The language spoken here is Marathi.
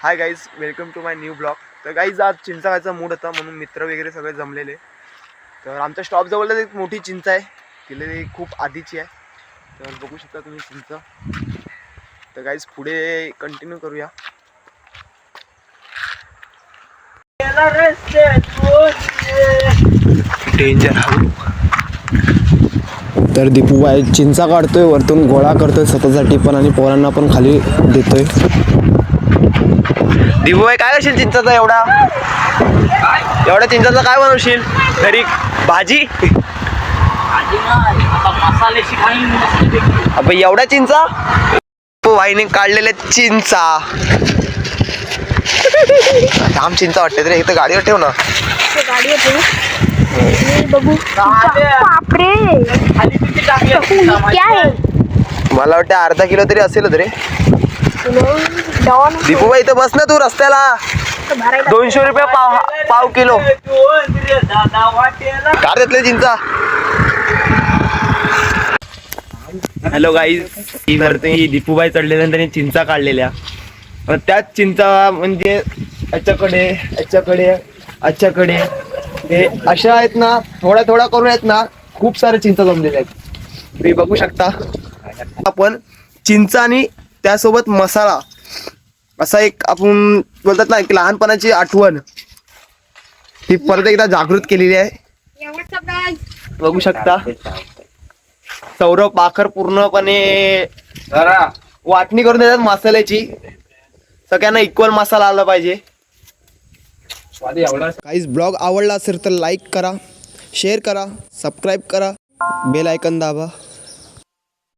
High guys, welcome to my new blog. तर गाईज आज चिंचा खायचा मूड होता म्हणून मित्र वगैरे सगळे जमलेले. तर आमच्या स्टॉपजवळच एक मोठी चिंच आहे, तिला खूप आधीची आहे. तर बघू शकता तुम्ही चिंच. तर गाईज पुढे कंटिन्यू करूया. डेंजर. तर दीपूबाई चिंचा काढतोय, वरतून गोळा करतोय स्वतःसाठी पण आणि पोरांना पण खाली देतोय. दीपूबाई काय करशील चिंचाचा एवढ्या चिंचाचा काय बनवशील घरी? भाजी? अबे एवढ्या चिंचा? वाईने काढलेल्या चिंचा. आम चिंचा वाटते रे, इथं गाडीवर ठेव ना. मला वाटतं अर्धा किलो तरी असेलच रे. दीपूबाई इथं बस ना तू रस्त्याला. 200 रुपये पाव किलो. काय घेतले चिंचा? हॅलो गाईज, ही दीपूबाई चढलेल्या त्यांनी चिंचा काढलेल्या. त्याच चिंचा म्हणजे याच्याकडे हे अशा आहेत ना, थोड्या थोड्या करून आहेत ना, खूप सारे चिंचा जमलेल्या आहेत. तुम्ही बघू शकता. आपण चिंचा आणि त्यासोबत मसाला असा एक आपण बोलतात ना, की लहानपणाची आठवण ती परत एकदा जागृत केलेली आहे. बघू शकता. सौरभ पाखर पूर्णपणे वाटणी करून देतात मसाल्याची. सगळ्यांना इक्वल मसाला आला पाहिजे. काहीच ब्लॉग आवडला असेल तर लाईक करा, शेअर करा, सबस्क्राईब करा, बेल आयकॉन दाबा.